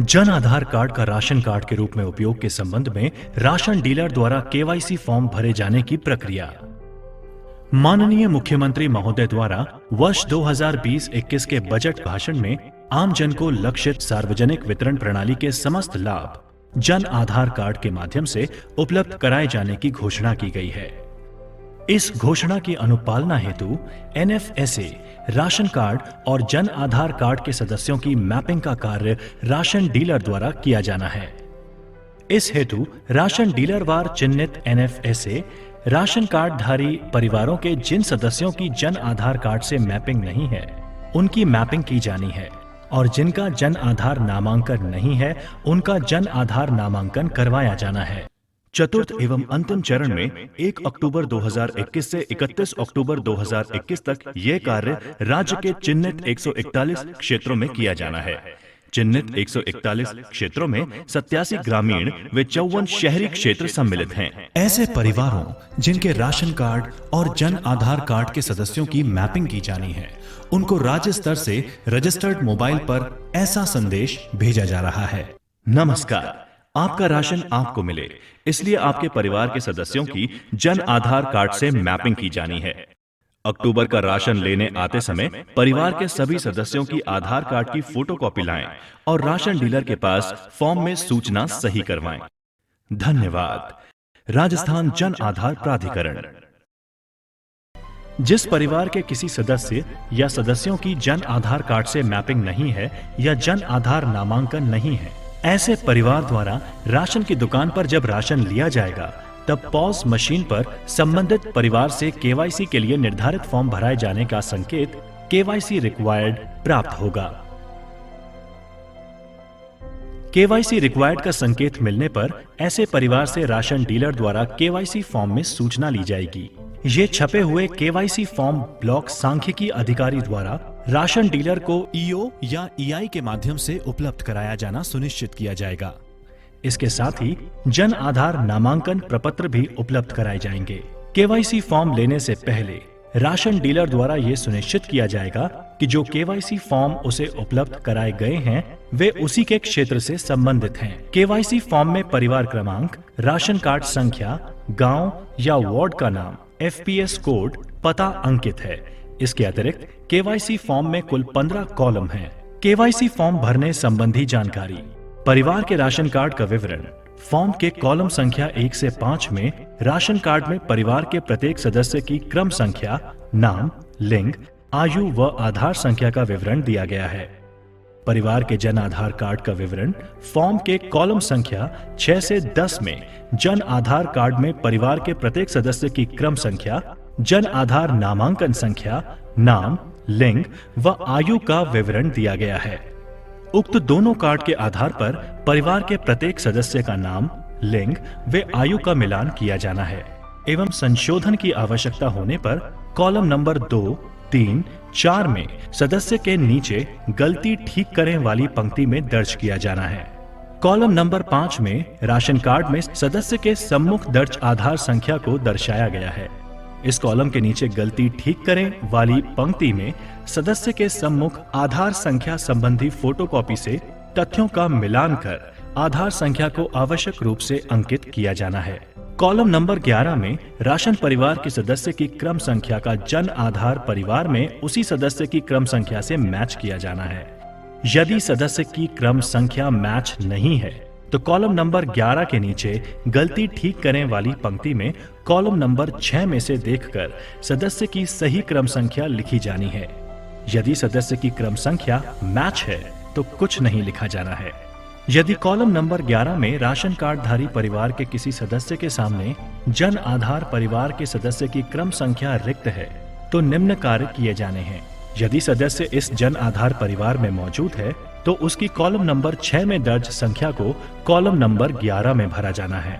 Jan Aadhaar card का ration card के रूप में उपयोग के संबंध में राशन डीलर द्वारा केवाईसी फॉर्म भरे जाने की प्रक्रिया। माननीय मुख्यमंत्री महोदय द्वारा वर्ष 2020-21 के बजट भाषण में आम जन को लक्षित सार्वजनिक वितरण प्रणाली के समस्त लाभ जन आधार कार्ड के माध्यम से उपलब्ध कराए जाने की घोषणा की गई है। इस घोषणा की अनुपालना हेतु एनएफएसए राशन कार्ड और जन आधार कार्ड के सदस्यों की मैपिंग का कार्य राशन डीलर द्वारा किया जाना है। इस हेतु राशन डीलर वार चिन्हित एनएफएसए राशन कार्ड धारी परिवारों के जिन सदस्यों की जन आधार कार्ड से मैपिंग नहीं है, उनकी मैपिंग की जानी है और जिनका जन आधार नामांकन नहीं है, उनका जन आधार नामांकन करवाया जाना है। चतुर्थ एवं अंतिम चरण में 1 अक्टूबर 2021 से 31 अक्टूबर 2021 तक यह कार्य राज्य के चिन्हित 141 क्षेत्रों में किया जाना है। चिन्हित 141 क्षेत्रों में 87 ग्रामीण व 54 शहरी क्षेत्र सम्मिलित हैं। ऐसे परिवारों जिनके राशन कार्ड और जन आधार कार्ड के सदस्यों की मैपिंग की जानी है, उनको राज्य स्तर से रजिस्टर्ड मोबाइल पर ऐसा संदेश भेजा जा रहा है। नमस्कार, आपका राशन आपको मिले, इसलिए आपके परिवार के सदस्यों की जन आधार कार्ड से मैपिंग की जानी है। अक्टूबर का राशन लेने आते समय परिवार के सभी सदस्यों की आधार कार्ड की फोटोकॉपी लाएं और राशन डीलर के पास फॉर्म में सूचना सही करवाएं। धन्यवाद। राजस्थान जन आधार प्राधिकरण। जिस परिवार के किसी सदस्य या सदस्यों की जन आधार कार्ड से मैपिंग नहीं है या जन आधार नामांकन नहीं है, ऐसे परिवार द्वारा राशन की दुकान पर जब राशन लिया जाएगा, तब पॉस मशीन पर संबंधित परिवार से केवाईसी के लिए निर्धारित फॉर्म भराए जाने का संकेत केवाईसी रिक्वायर्ड प्राप्त होगा। केवाईसी रिक्वायर्ड का संकेत मिलने पर ऐसे परिवार से राशन डीलर द्वारा केवाईसी फॉर्म में सूचना ली जाएगी। ये छपे हुए केवाईसी फॉर्म ब्लॉक सांख्यिकी अधिकारी द्वारा राशन डीलर को ईओ या ईआई के माध्यम से उपलब्ध कराया जाना सुनिश्चित किया जाएगा। इसके साथ ही जन आधार नामांकन प्रपत्र भी उपलब्ध कराए जाएंगे। केवाईसी फॉर्म लेने से पहले राशन डीलर द्वारा ये सुनिश्चित किया जाएगा कि जो केवाईसी फॉर्म उसे उपलब्ध कराए गए हैं, वे उसी के क्षेत्र से संबंधित हैं। केवाईसी फॉर्म में परिवार क्रमांक, राशन कार्ड संख्या, गांव या वार्ड का नाम, एफपीएस कोड, पता अंकित है। इसके अतिरिक्त केवाईसी फॉर्म में कुल 15 कॉलम हैं। केवाईसी फॉर्म भरने संबंधी जानकारी। परिवार के राशन कार्ड का विवरण। फॉर्म के कॉलम संख्या 1 से 5 में राशन कार्ड में परिवार के प्रत्येक सदस्य की क्रम संख्या, नाम, लिंग, आयु व आधार संख्या का विवरण दिया गया है। परिवार के जन आधार कार्ड का विवरण फॉर्म के कॉलम संख्या 6 से 10 में जन आधार कार्ड में परिवार के प्रत्येक सदस्य की क्रम संख्या, जन आधार नामांकन संख्या, नाम, लिंग व आयु का विवरण दिया गया है। उक्त दोनों कार्ड के आधार पर परिवार के प्रत्येक सदस्य का नाम, लिंग व आयु का मिलान किया जाना है एवं संशोधन की आवश्यकता होने पर कॉलम नंबर 2, 3, 4 में सदस्य के नीचे गलती ठीक करें वाली पंक्ति में दर्ज किया जाना है। कॉलम नंबर 5 में राशन कार्ड में सदस्य के सम्मुख दर्ज आधार संख्या को दर्शाया गया है। इस कॉलम के नीचे गलती ठीक करें वाली पंक्ति में सदस्य के सम्मुख आधार संख्या संबंधी फोटोकॉपी से तथ्यों का मिलान कर आधार संख्या को आवश्यक रूप से अंकित किया जाना है। कॉलम नंबर 11 में राशन परिवार के सदस्य की क्रम संख्या का जन आधार परिवार में उसी सदस्य की क्रम संख्या से मैच किया जाना है। यदि सदस्य की क्रम संख्या मैच नहीं है तो कॉलम नंबर 11 के नीचे गलती ठीक करें वाली पंक्ति में कॉलम नंबर 6 में से देखकर सदस्य की सही क्रम संख्या लिखी जानी है। यदि सदस्य की क्रम संख्या मैच है तो कुछ नहीं लिखा जाना है। यदि कॉलम नंबर 11 में राशन कार्ड धारी परिवार के किसी सदस्य के सामने जन आधार परिवार के सदस्य की क्रम संख्या रिक्त है तो निम्न कार्य किए जाने हैं। यदि सदस्य इस जन आधार परिवार में मौजूद है तो उसकी कॉलम नंबर 6 में दर्ज संख्या को कॉलम नंबर 11 में भरा जाना है।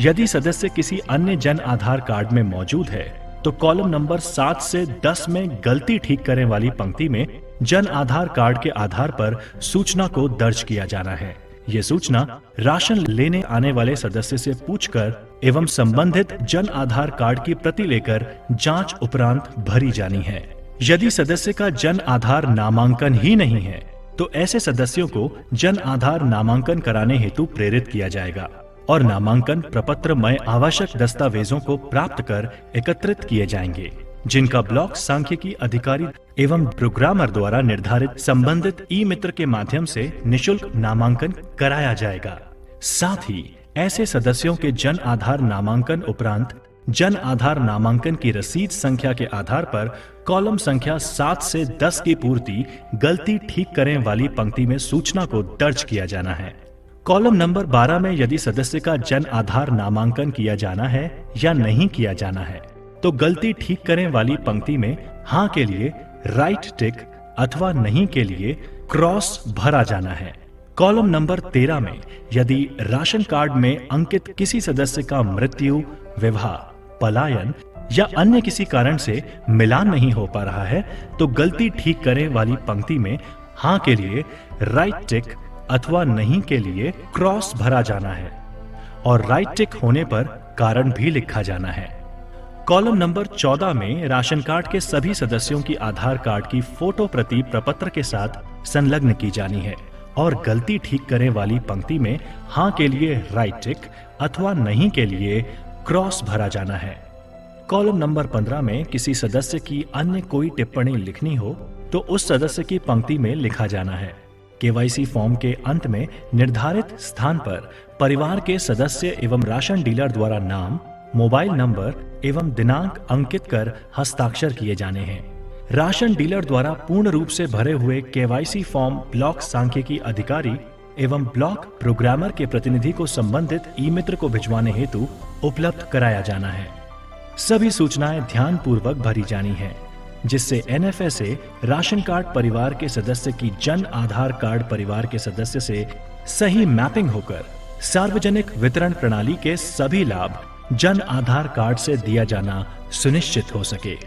यदि सदस्य किसी अन्य जन आधार कार्ड में मौजूद है तो कॉलम नंबर 7 से 10 में गलती ठीक करें वाली पंक्ति में जन आधार कार्ड के आधार पर सूचना को दर्ज किया जाना है। ये सूचना राशन लेने आने वाले सदस्य से पूछकर एवं संबंधित जन आधार कार्ड की प्रति लेकर जांच उपरांत भरी जानी है। यदि सदस्य का जन आधार नामांकन ही नहीं है तो ऐसे सदस्यों को जन आधार नामांकन कराने हेतु प्रेरित किया जाएगा और नामांकन प्रपत्र में आवश्यक दस्तावेजों को प्राप्त कर एकत्रित किए जाएंगे, जिनका ब्लॉक सांख्यिकी अधिकारी एवं प्रोग्रामर द्वारा निर्धारित संबंधित ई मित्र के माध्यम से निशुल्क नामांकन कराया जाएगा। साथ ही ऐसे सदस्यों के जन आधार नामांकन उपरांत जन आधार नामांकन की रसीद संख्या के आधार पर कॉलम संख्या 7 से 10 की पूर्ति गलती ठीक करें वाली पंक्ति में सूचना को दर्ज किया जाना है। कॉलम नंबर 12 में यदि सदस्य का जन आधार नामांकन किया जाना है या नहीं किया जाना है तो गलती ठीक करें वाली पंक्ति में हाँ के लिए राइट टिक अथवा नहीं के लिए क्रॉस भरा जाना है। कॉलम नंबर 13 में यदि राशन कार्ड में अंकित किसी सदस्य का मृत्यु, विवाह, पलायन या अन्य किसी कारण से मिलान नहीं हो पा रहा है तो गलती ठीक करें वाली पंक्ति में हाँ के लिए राइट टिक अथवा नहीं के लिए क्रॉस भरा जाना है और राइट टिक होने पर कारण भी लिखा जाना है। कॉलम नंबर 14 में राशन कार्ड के सभी सदस्यों की आधार कार्ड की फोटो प्रति प्रपत्र के साथ संलग्न की जानी है और गलती ठीक करें वाली पंक्ति में हाँ के लिए राइट टिक अथवा नहीं के लिए क्रॉस भरा जाना है। कॉलम नंबर 15 में किसी सदस्य की अन्य कोई टिप्पणी लिखनी हो तो उस सदस्य की पंक्ति में लिखा जाना है। केवाईसी फॉर्म के अंत में निर्धारित स्थान पर परिवार के सदस्य एवं राशन डीलर द्वारा नाम, मोबाइल नंबर एवं दिनांक अंकित कर हस्ताक्षर किए जाने हैं। राशन डीलर द्वारा पूर्ण रूप से भरे हुए केवाईसी फॉर्म ब्लॉक सांख्यिकी अधिकारी एवं ब्लॉक प्रोग्रामर के प्रतिनिधि को संबंधित ई मित्र को भिजवाने हेतु उपलब्ध कराया जाना है। सभी सूचनाएं ध्यान पूर्वक भरी जानी है, जिससे एनएफएसए राशन कार्ड परिवार के सदस्य की जन आधार कार्ड परिवार के सदस्य से सही मैपिंग होकर सार्वजनिक वितरण प्रणाली के सभी लाभ जन आधार कार्ड से दिया जाना सुनिश्चित हो सके।